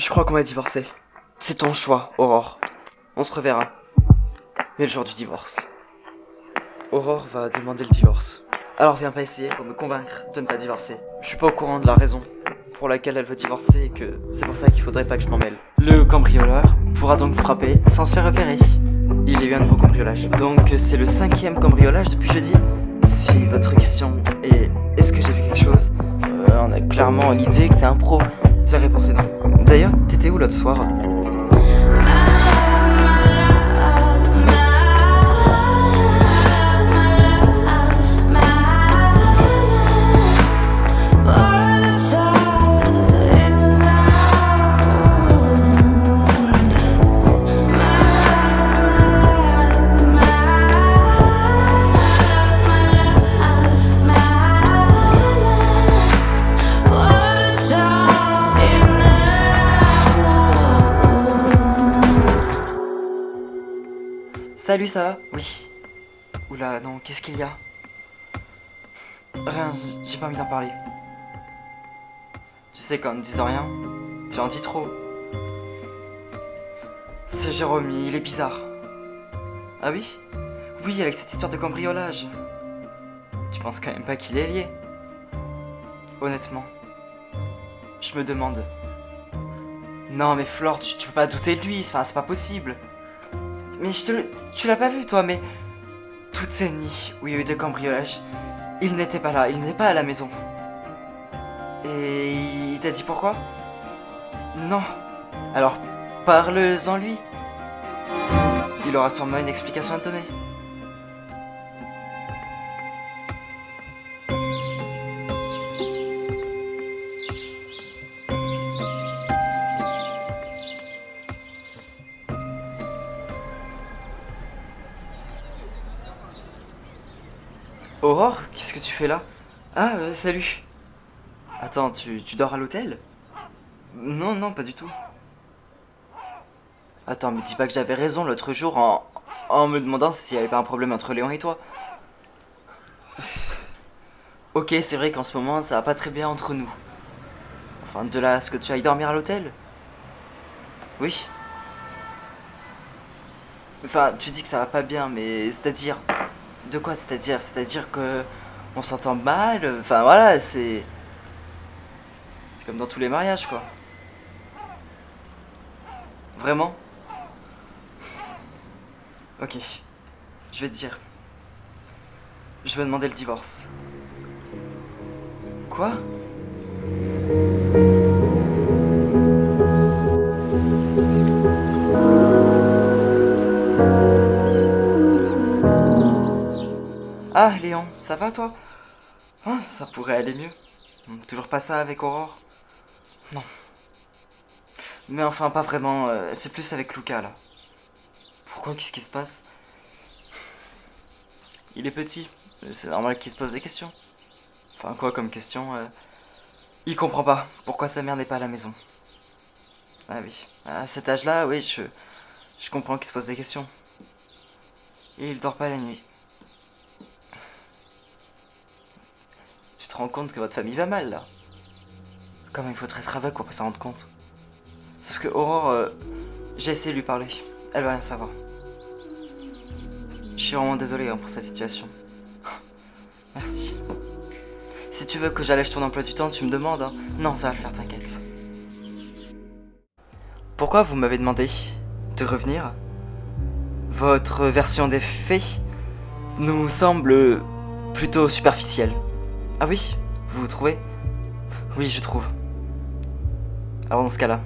Je crois qu'on va divorcer. C'est ton choix, Aurore. On se reverra. Mais le jour du divorce. Aurore va demander le divorce. Alors viens pas essayer pour me convaincre de ne pas divorcer. Je suis pas au courant de la raison pour laquelle elle veut divorcer et que c'est pour ça qu'il faudrait pas que je m'en mêle. Le cambrioleur pourra donc frapper sans se faire repérer. Il y a eu un nouveau cambriolage. Donc c'est le 5e cambriolage depuis jeudi. Si votre question est est-ce que j'ai vu quelque chose, on a clairement l'idée que c'est un pro. La réponse est non. D'ailleurs, t'étais où l'autre soir? Salut, ça va? Oui. Oula, non, qu'est-ce qu'il y a? Rien, j'ai pas envie d'en parler. Tu sais qu'en ne disant rien, tu en dis trop. C'est Jérôme, il est bizarre. Ah oui? Oui, avec cette histoire de cambriolage. Tu penses quand même pas qu'il est lié? Honnêtement, je me demande. Non mais Flore, tu peux pas douter de lui, enfin c'est pas possible. Mais tu l'as pas vu toi, mais toutes ces nuits où il y a eu des cambriolages, il n'était pas là, il n'est pas à la maison. Et il t'a dit pourquoi? Non. Alors parle-en lui. Il aura sûrement une explication à te donner. Aurore, qu'est-ce que tu fais là? Ah, salut. Attends, tu dors à l'hôtel? Non, non, pas du tout. Attends, mais dis pas que j'avais raison l'autre jour en me demandant s'il y avait pas un problème entre Léon et toi. Ok, c'est vrai qu'en ce moment, ça va pas très bien entre nous. Enfin, de là à ce que tu ailles dormir à l'hôtel? Oui. Enfin, tu dis que ça va pas bien, mais c'est-à-dire... De quoi c'est-à-dire? C'est-à-dire que... On s'entend mal, enfin voilà, c'est... C'est comme dans tous les mariages, quoi. Vraiment? Ok. Je vais te dire. Je veux demander le divorce. Quoi? Ah, Léon, ça va toi? Ah, ça pourrait aller mieux. Toujours pas ça avec Aurore? Non. Mais enfin, pas vraiment, c'est plus avec Lucas là. Pourquoi? Qu'est-ce qui se passe? Il est petit, c'est normal qu'il se pose des questions. Enfin, quoi comme question? Il comprend pas pourquoi sa mère n'est pas à la maison. Ah oui, à cet âge-là, oui, je comprends qu'il se pose des questions. Et il dort pas la nuit. Tu te rends compte que votre famille va mal là? Comment il faut être aveugle pour pas s'en rendre compte? Sauf que Aurore, j'ai essayé de lui parler. Elle va rien savoir. Je suis vraiment désolé pour cette situation. Merci. Si tu veux que j'allège ton emploi du temps, tu me demandes, hein. Non, ça va le faire, t'inquiète. Pourquoi vous m'avez demandé de revenir? Votre version des faits nous semble plutôt superficielle. Ah oui? Vous trouvez? Oui, je trouve. Alors dans ce cas-là,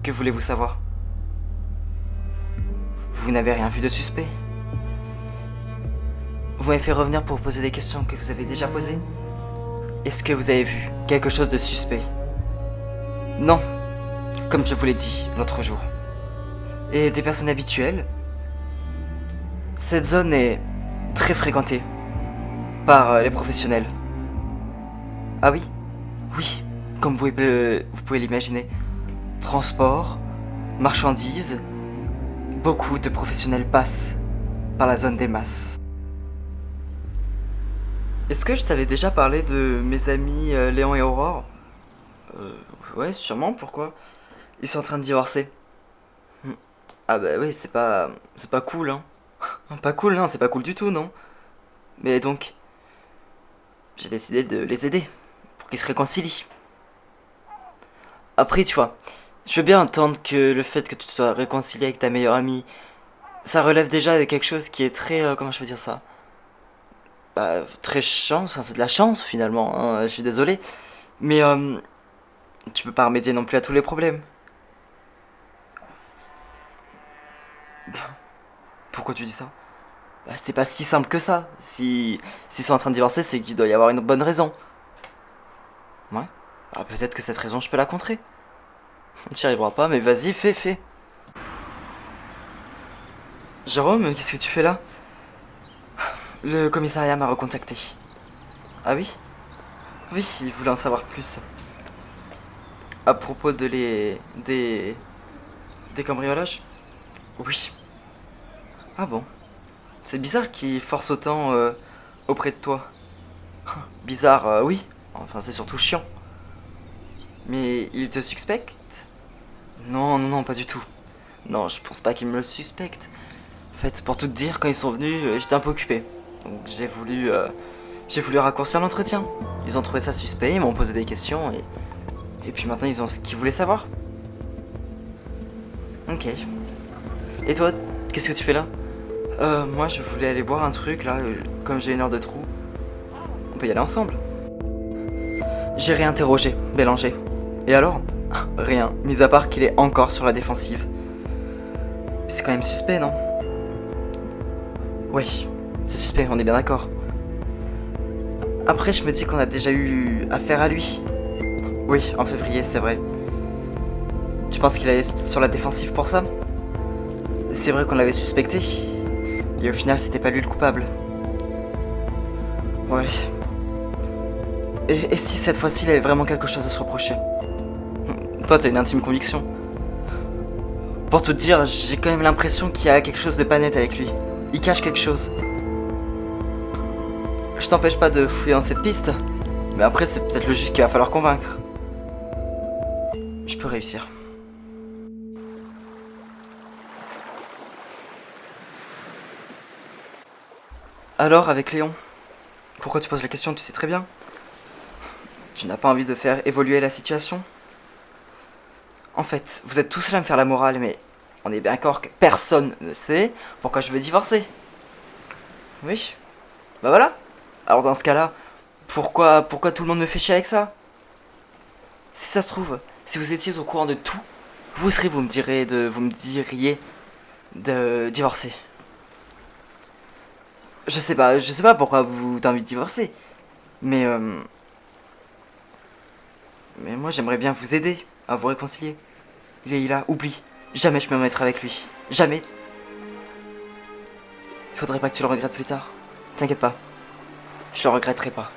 que voulez-vous savoir? Vous n'avez rien vu de suspect? Vous m'avez fait revenir pour poser des questions que vous avez déjà posées? Est-ce que vous avez vu quelque chose de suspect? Non, comme je vous l'ai dit l'autre jour. Et des personnes habituelles? Cette zone est très fréquentée par les professionnels. Ah oui? Oui, comme vous pouvez l'imaginer. Transport, marchandises, beaucoup de professionnels passent par la zone des masses. Est-ce que je t'avais déjà parlé de mes amis Léon et Aurore? Ouais, sûrement, pourquoi? Ils sont en train de divorcer. Hmm. Ah bah oui, c'est pas cool, hein. Pas cool, non, c'est pas cool du tout, non. Mais donc, j'ai décidé de les aider pour qu'ils se réconcilient. Après, tu vois, je veux bien entendre que le fait que tu te sois réconcilié avec ta meilleure amie, ça relève déjà de quelque chose qui est très, comment je peux dire ça? Bah, très chance, enfin, c'est de la chance finalement, hein, je suis désolé. Mais tu peux pas remédier non plus à tous les problèmes. Pourquoi tu dis ça? Bah, c'est pas si simple que ça. Si s'ils sont en train de divorcer, c'est qu'il doit y avoir une bonne raison. Ouais. Bah, peut-être que cette raison, je peux la contrer. Tu y arriveras pas, mais vas-y, fais. Jérôme, qu'est-ce que tu fais là? Le commissariat m'a recontacté. Ah oui? Oui, il voulait en savoir plus. À propos de des cambriolages? Oui. Ah bon? C'est bizarre qu'il force autant auprès de toi. Bizarre, oui. Enfin, c'est surtout chiant. Mais il te suspecte? Non, non, non, pas du tout. Non, je pense pas qu'il me le suspecte. En fait, pour tout te dire, quand ils sont venus, j'étais un peu occupé. Donc j'ai voulu raccourcir l'entretien. Ils ont trouvé ça suspect, ils m'ont posé des questions et puis maintenant ils ont ce qu'ils voulaient savoir. Ok. Et toi, qu'est-ce que tu fais là? Moi je voulais aller boire un truc là, comme j'ai une heure de trou. On peut y aller ensemble. J'ai réinterrogé Bélanger. Et alors? Rien, mis à part qu'il est encore sur la défensive. C'est quand même suspect, non? Oui, c'est suspect, on est bien d'accord. Après, je me dis qu'on a déjà eu affaire à lui. Oui, en février, c'est vrai. Tu penses qu'il est sur la défensive pour ça? C'est vrai qu'on l'avait suspecté. Et au final, c'était pas lui le coupable. Ouais. Et si cette fois-ci, il avait vraiment quelque chose à se reprocher? Toi, t'as une intime conviction. Pour te dire, j'ai quand même l'impression qu'il y a quelque chose de pas net avec lui. Il cache quelque chose. Je t'empêche pas de fouiller dans cette piste, mais après, c'est peut-être le juge qu'il va falloir convaincre. Je peux réussir. Alors, avec Léon, pourquoi tu poses la question? Tu sais très bien. Tu n'as pas envie de faire évoluer la situation? En fait, vous êtes tous là à me faire la morale, mais on est bien d'accord que personne ne sait pourquoi je veux divorcer. Oui. Bah voilà. Alors dans ce cas-là, pourquoi tout le monde me fait chier avec ça? Si ça se trouve, si vous étiez au courant de tout, vous me diriez de divorcer. Je sais pas pourquoi vous avez envie de divorcer, mais mais moi j'aimerais bien vous aider à vous réconcilier. Leïla, oublie, jamais je me mettrai avec lui, jamais. Il faudrait pas que tu le regrettes plus tard. T'inquiète pas, je le regretterai pas.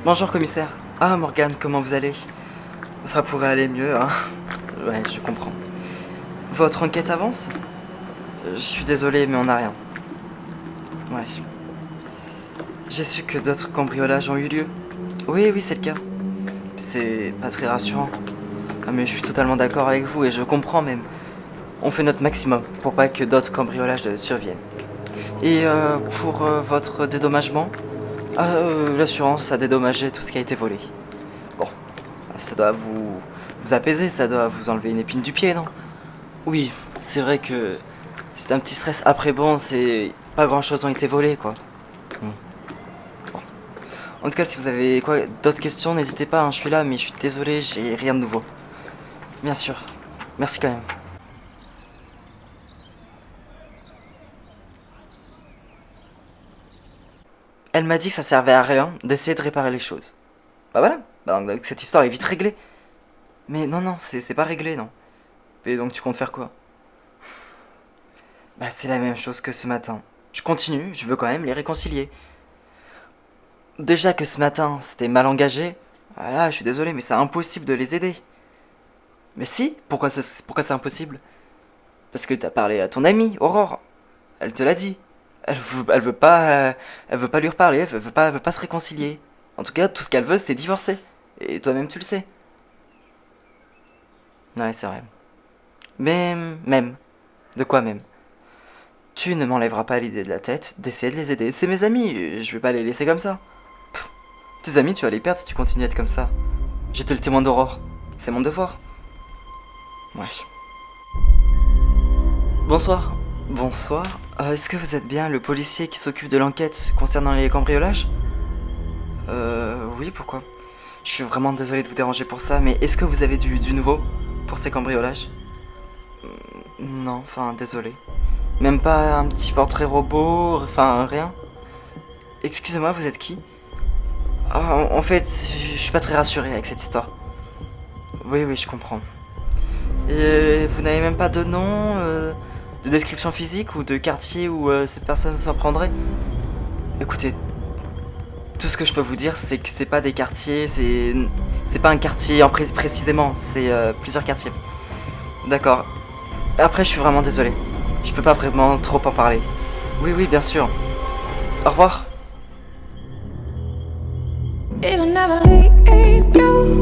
Bonjour commissaire. Ah Morgane, comment vous allez? Ça pourrait aller mieux, hein. Ouais, je comprends. Votre enquête avance? Je suis désolé, mais on n'a rien. Ouais. J'ai su que d'autres cambriolages ont eu lieu. Oui, oui, c'est le cas. C'est pas très rassurant. Ah, mais je suis totalement d'accord avec vous et je comprends même. On fait notre maximum pour pas que d'autres cambriolages surviennent. Et pour votre dédommagement, l'assurance a dédommagé tout ce qui a été volé. Bon, ça doit vous apaiser, ça doit vous enlever une épine du pied, non? Oui, c'est vrai que c'est un petit stress. Après, bon, c'est pas grand chose ont été volés, quoi. Hmm. Bon. En tout cas, si vous avez d'autres questions, n'hésitez pas, hein, je suis là, mais je suis désolé, j'ai rien de nouveau. Bien sûr. Merci quand même. Elle m'a dit que ça servait à rien d'essayer de réparer les choses. Bah voilà, bah donc, cette histoire est vite réglée. Mais non, non, c'est pas réglé, non. Et donc tu comptes faire quoi? Bah c'est la même chose que ce matin. Je continue, je veux quand même les réconcilier. Déjà que ce matin, c'était mal engagé. Voilà, je suis désolé, mais c'est impossible de les aider. Mais si, pourquoi c'est impossible? Parce que t'as parlé à ton amie, Aurore. Elle te l'a dit. Elle veut pas lui reparler, elle veut pas se réconcilier. En tout cas, tout ce qu'elle veut, c'est divorcer. Et toi-même tu le sais. Ouais, c'est vrai. Mais même. De quoi même? Tu ne m'enlèveras pas l'idée de la tête d'essayer de les aider. C'est mes amis, je vais pas les laisser comme ça. Pff, tes amis, tu vas les perdre si tu continues à être comme ça. J'étais le témoin d'Aurore. C'est mon devoir. Ouais. Bonsoir. Bonsoir. Est-ce que vous êtes bien le policier qui s'occupe de l'enquête concernant les cambriolages? Oui, pourquoi? Je suis vraiment désolé de vous déranger pour ça, mais est-ce que vous avez du nouveau pour ces cambriolages? Non, enfin, désolé. Même pas un petit portrait robot, enfin, rien? Excusez-moi, vous êtes qui? Ah, en fait, je suis pas très rassuré avec cette histoire. Oui, oui, je comprends. Et vous n'avez même pas de nom, de description physique ou de quartier où cette personne s'en prendrait? Écoutez, tout ce que je peux vous dire, c'est que c'est pas des quartiers, c'est pas un quartier précisément, c'est plusieurs quartiers. D'accord. Après, je suis vraiment désolé. Je peux pas vraiment trop en parler. Oui, oui, bien sûr. Au revoir. It'll never leave you.